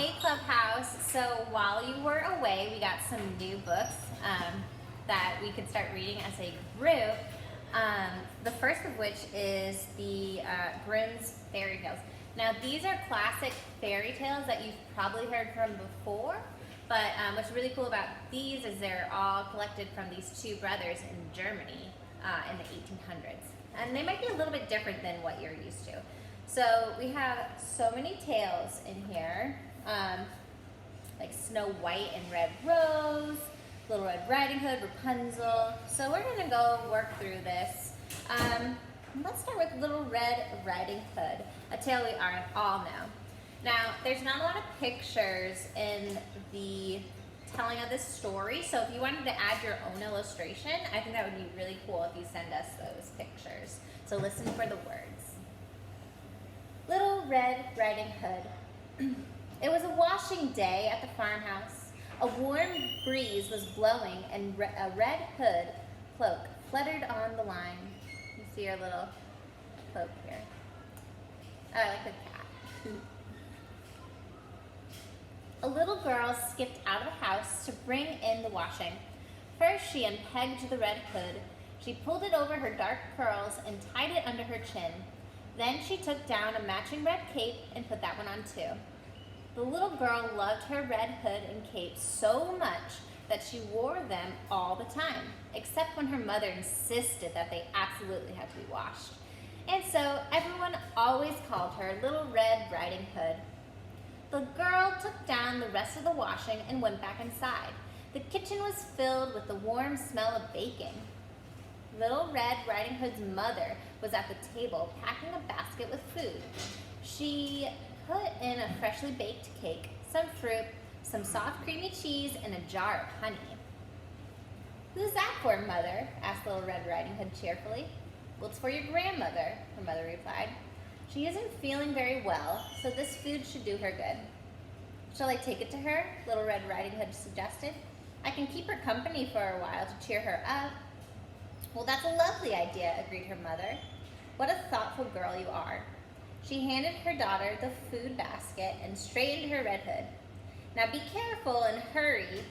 Hey Clubhouse, so while you were away, we got some new books that we could start reading as a group. The first of which is the Grimm's Fairy Tales. Now these are classic fairy tales that you've probably heard from before, but what's really cool about these is they're all collected from these two brothers in Germany in the 1800s. And they might be a little bit different than what you're used to. So we have so many tales in here, like Snow White and Red Rose, Little Red Riding Hood, Rapunzel. So we're gonna go work through this. Let's start with Little Red Riding Hood, a tale we all know. Now, there's not a lot of pictures in the telling of this story, so if you wanted to add your own illustration, I think that would be really cool if you send us those pictures. So listen for the words. Little Red Riding Hood. It was a washing day at the farmhouse. A warm breeze was blowing and a red hood cloak fluttered on the line. You see your little cloak here. Oh, I like the cat. A little girl skipped out of the house to bring in the washing. First, she unpegged the red hood. She pulled it over her dark curls and tied it under her chin. Then she took down a matching red cape and put that one on too. The little girl loved her red hood and cape so much that she wore them all the time, except when her mother insisted that they absolutely had to be washed. And so everyone always called her Little Red Riding Hood. The girl took down the rest of the washing and went back inside. The kitchen was filled with the warm smell of baking. Little Red Riding Hood's mother was at the table packing a basket with food. She put in a freshly baked cake, some fruit, some soft creamy cheese, and a jar of honey. "Who's that for, Mother?" asked Little Red Riding Hood cheerfully. "Well, it's for your grandmother," her mother replied. "She isn't feeling very well, so this food should do her good." "Shall I take it to her?" Little Red Riding Hood suggested. "I can keep her company for a while to cheer her up." "Well, that's a lovely idea," agreed her mother. "What a thoughtful girl you are." She handed her daughter the food basket and straightened her red hood. "Now be careful and hurry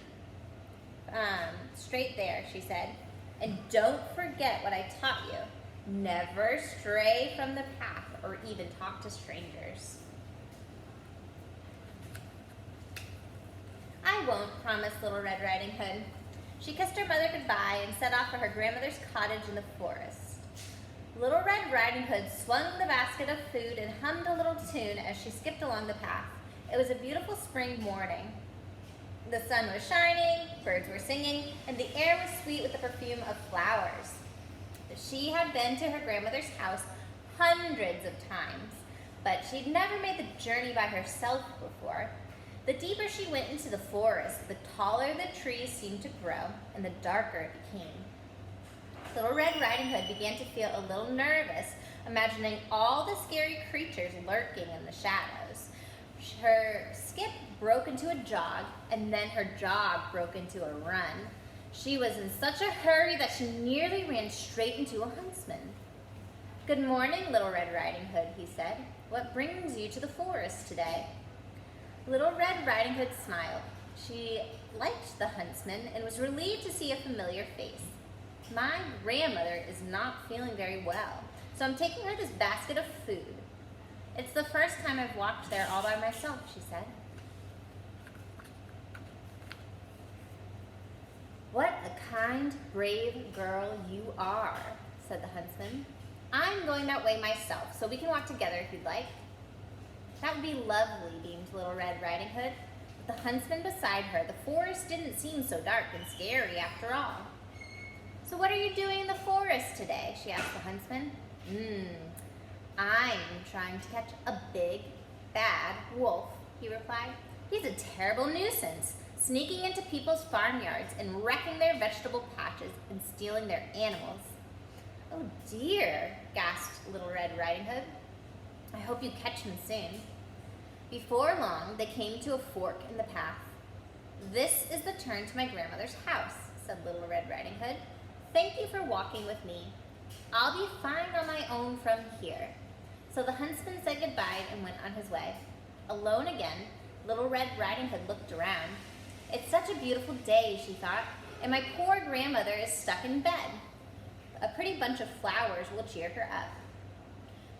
straight there," she said. "And don't forget what I taught you. Never stray from the path or even talk to strangers." "I won't," promised Little Red Riding Hood. She kissed her mother goodbye and set off for her grandmother's cottage in the forest. Little Red Riding Hood swung the basket of food and hummed a little tune as she skipped along the path. It was a beautiful spring morning. The sun was shining, birds were singing, and the air was sweet with the perfume of flowers. She had been to her grandmother's house hundreds of times, but she'd never made the journey by herself before. The deeper she went into the forest, the taller the trees seemed to grow, and the darker it became. Little Red Riding Hood began to feel a little nervous, imagining all the scary creatures lurking in the shadows. Her skip broke into a jog, and then her jog broke into a run. She was in such a hurry that she nearly ran straight into a huntsman. "Good morning, Little Red Riding Hood," he said. "What brings you to the forest today?" Little Red Riding Hood smiled. She liked the huntsman and was relieved to see a familiar face. "My grandmother is not feeling very well, so I'm taking her this basket of food. It's the first time I've walked there all by myself," she said. "What a kind, brave girl you are," said the huntsman. "I'm going that way myself, so we can walk together if you'd like." "That would be lovely," beamed Little Red Riding Hood. With the huntsman beside her, the forest didn't seem so dark and scary after all. "So what are you doing in the forest today?" she asked the huntsman. "I'm trying to catch a big, bad wolf," he replied. "He's a terrible nuisance, sneaking into people's farmyards and wrecking their vegetable patches and stealing their animals." "Oh dear," gasped Little Red Riding Hood. "I hope you catch him soon." Before long, they came to a fork in the path. "This is the turn to my grandmother's house," said Little Red Riding Hood. "Thank you for walking with me. I'll be fine on my own from here." So the huntsman said goodbye and went on his way. Alone again, Little Red Riding Hood looked around. It's such a beautiful day, she thought, and my poor grandmother is stuck in bed. A pretty bunch of flowers will cheer her up.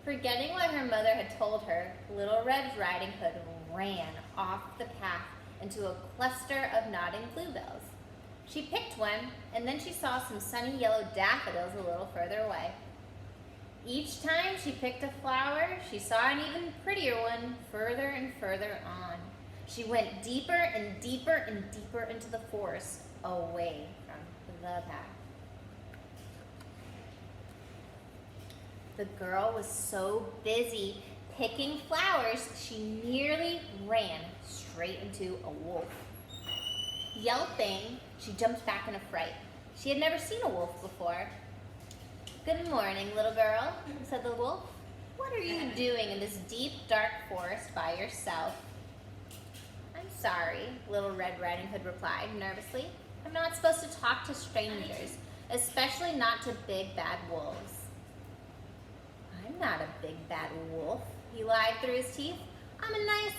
Forgetting what her mother had told her, Little Red Riding Hood ran off the path into a cluster of nodding bluebells. She picked one, and then she saw some sunny yellow daffodils a little further away. Each time she picked a flower, she saw an even prettier one further and further on. She went deeper and deeper and deeper into the forest, away from the path. The girl was so busy picking flowers, she nearly ran straight into a wolf. Yelping, she jumped back in a fright. She had never seen a wolf before. "Good morning, little girl," said the wolf. "What are you doing in this deep, dark forest by yourself?" "I'm sorry," Little Red Riding Hood replied nervously. "I'm not supposed to talk to strangers, especially not to big, bad wolves." "I'm not a big, bad wolf," he lied through his teeth. "I'm a nice,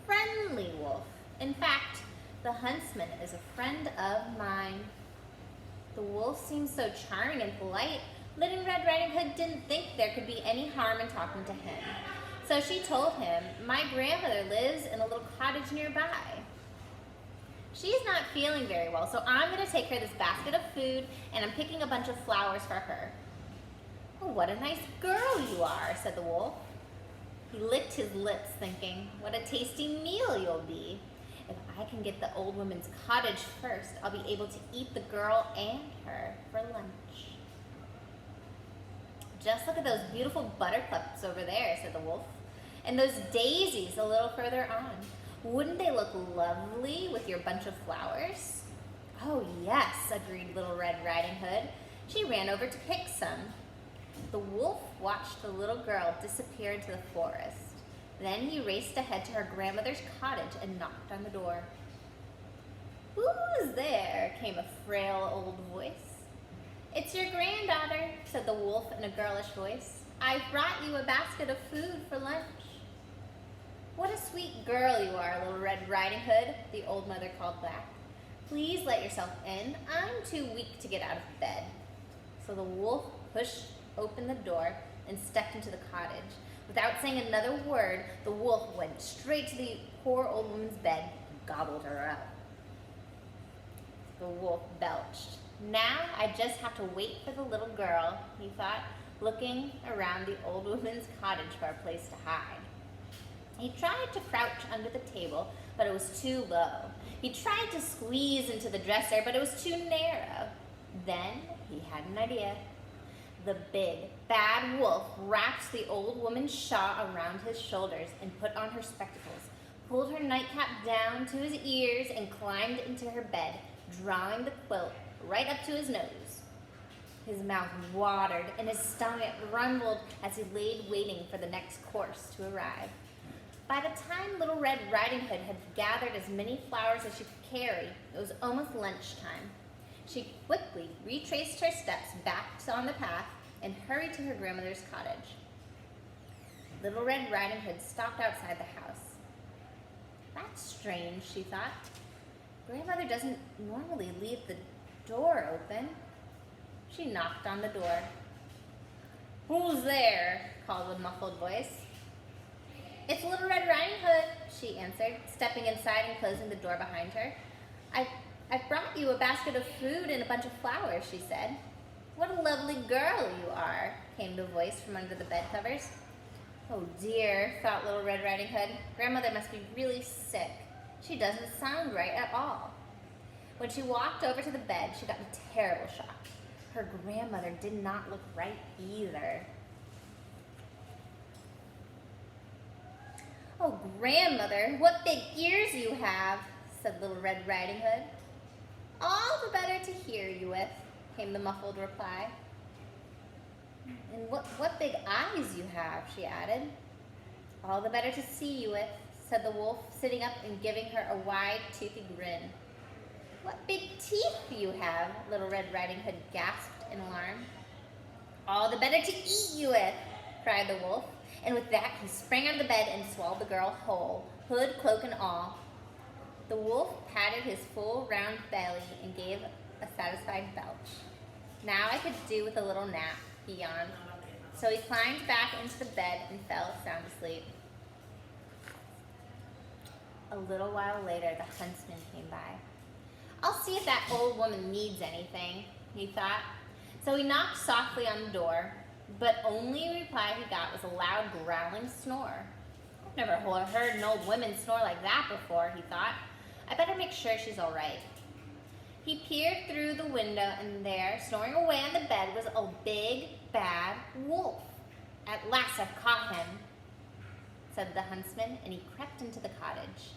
friendly wolf. In fact, the huntsman is a friend of mine." The wolf seemed so charming and polite, Little Red Riding Hood didn't think there could be any harm in talking to him. So she told him, "My grandmother lives in a little cottage nearby. She's not feeling very well, so I'm going to take her this basket of food, and I'm picking a bunch of flowers for her." "Oh, what a nice girl you are," said the wolf. He licked his lips, thinking, "What a tasty meal you'll be. If I can get the old woman's cottage first, I'll be able to eat the girl and her for lunch." "Just look at those beautiful buttercups over there," said the wolf, "and those daisies a little further on. Wouldn't they look lovely with your bunch of flowers?" "Oh, yes," agreed Little Red Riding Hood. She ran over to pick some. The wolf watched the little girl disappear into the forest. Then he raced ahead to her grandmother's cottage and knocked on the door. "Who's there?" came a frail old voice. "It's your granddaughter," said the wolf in a girlish voice. "I've brought you a basket of food for lunch." "What a sweet girl you are, Little Red Riding Hood," the old mother called back. "Please let yourself in. I'm too weak to get out of bed." So the wolf pushed open the door and stepped into the cottage. Without saying another word, the wolf went straight to the poor old woman's bed and gobbled her up. The wolf belched. "Now I just have to wait for the little girl," he thought, looking around the old woman's cottage for a place to hide. He tried to crouch under the table, but it was too low. He tried to squeeze into the dresser, but it was too narrow. Then he had an idea. The big, bad wolf wrapped the old woman's shawl around his shoulders and put on her spectacles, pulled her nightcap down to his ears, and climbed into her bed, drawing the quilt right up to his nose. His mouth watered and his stomach rumbled as he laid waiting for the next course to arrive. By the time Little Red Riding Hood had gathered as many flowers as she could carry, it was almost lunchtime. She quickly retraced her steps back on the path and hurried to her grandmother's cottage. Little Red Riding Hood stopped outside the house. "That's strange," she thought. "Grandmother doesn't normally leave the door open." She knocked on the door. "Who's there?" called a muffled voice. "It's Little Red Riding Hood," she answered, stepping inside and closing the door behind her. I've brought you a basket of food and a bunch of flowers," she said. "What a lovely girl you are," came the voice from under the bed covers. "Oh dear," thought Little Red Riding Hood. "Grandmother must be really sick. She doesn't sound right at all." When she walked over to the bed, she got a terrible shock. Her grandmother did not look right either. "Oh, Grandmother, what big ears you have," said Little Red Riding Hood. "All the better to hear you with," came the muffled reply. "And what big eyes you have," she added. "All the better to see you with," said the wolf, sitting up and giving her a wide, toothy grin. "What big teeth you have," Little Red Riding Hood gasped in alarm. "All the better to eat you with," cried the wolf. And with that, he sprang out of the bed and swallowed the girl whole, hood, cloak, and all. The wolf patted his full round belly and gave a satisfied belch. Now I could do with a little nap, he yawned. So he climbed back into the bed and fell sound asleep. A little while later, the huntsman came by. I'll see if that old woman needs anything, he thought. So he knocked softly on the door, but only reply he got was a loud growling snore. I've never heard an old woman snore like that before, he thought. I better make sure she's all right. He peered through the window, and there, snoring away on the bed, was a big, bad wolf. At last I've caught him, said the huntsman, and he crept into the cottage.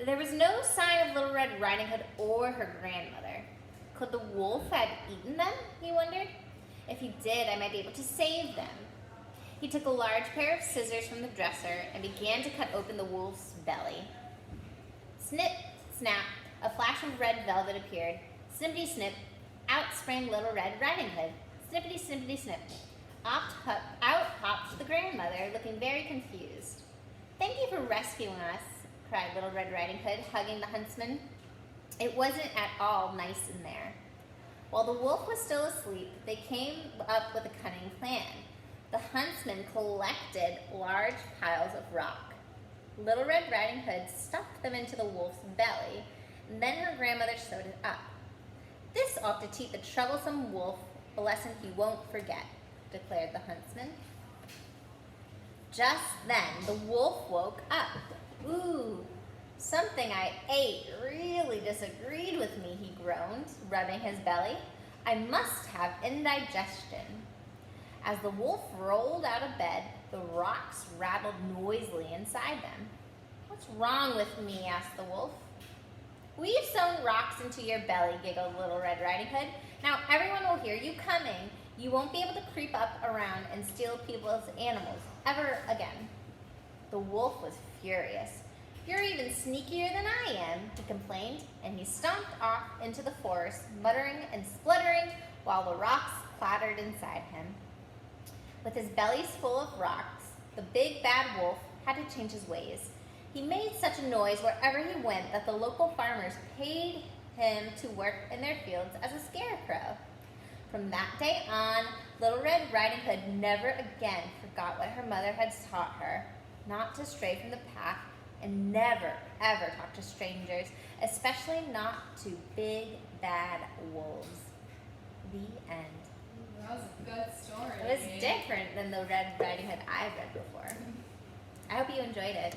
There was no sign of Little Red Riding Hood or her grandmother. Could the wolf have eaten them, he wondered? If he did, I might be able to save them. He took a large pair of scissors from the dresser and began to cut open the wolf's belly. Snip, snap, a flash of red velvet appeared. Snippity snip, out sprang Little Red Riding Hood. Snippity snippity snip. Out popped the grandmother, looking very confused. Thank you for rescuing us, cried Little Red Riding Hood, hugging the huntsman. It wasn't at all nice in there. While the wolf was still asleep, they came up with a cunning plan. The huntsman collected large piles of rock. Little Red Riding Hood stuffed them into the wolf's belly, and then her grandmother sewed it up. This ought to teach the troublesome wolf a lesson he won't forget, declared the huntsman. Just then, the wolf woke up. Ooh, something I ate really disagreed with me, he groaned, rubbing his belly. I must have indigestion. As the wolf rolled out of bed, the rocks rattled noisily inside them. What's wrong with me? Asked the wolf. We've sewn rocks into your belly, giggled Little Red Riding Hood. Now everyone will hear you coming. You won't be able to creep up around and steal people's animals ever again. The wolf was furious. You're even sneakier than I am, he complained, and he stomped off into the forest, muttering and spluttering while the rocks clattered inside him. With his bellies full of rocks, the big bad wolf had to change his ways. He made such a noise wherever he went that the local farmers paid him to work in their fields as a scarecrow. From that day on, Little Red Riding Hood never again forgot what her mother had taught her, not to stray from the path and never, ever talk to strangers, especially not to big, bad wolves. The end. That was a good story. It was different than the Red Riding Hood I've read before. I hope you enjoyed it.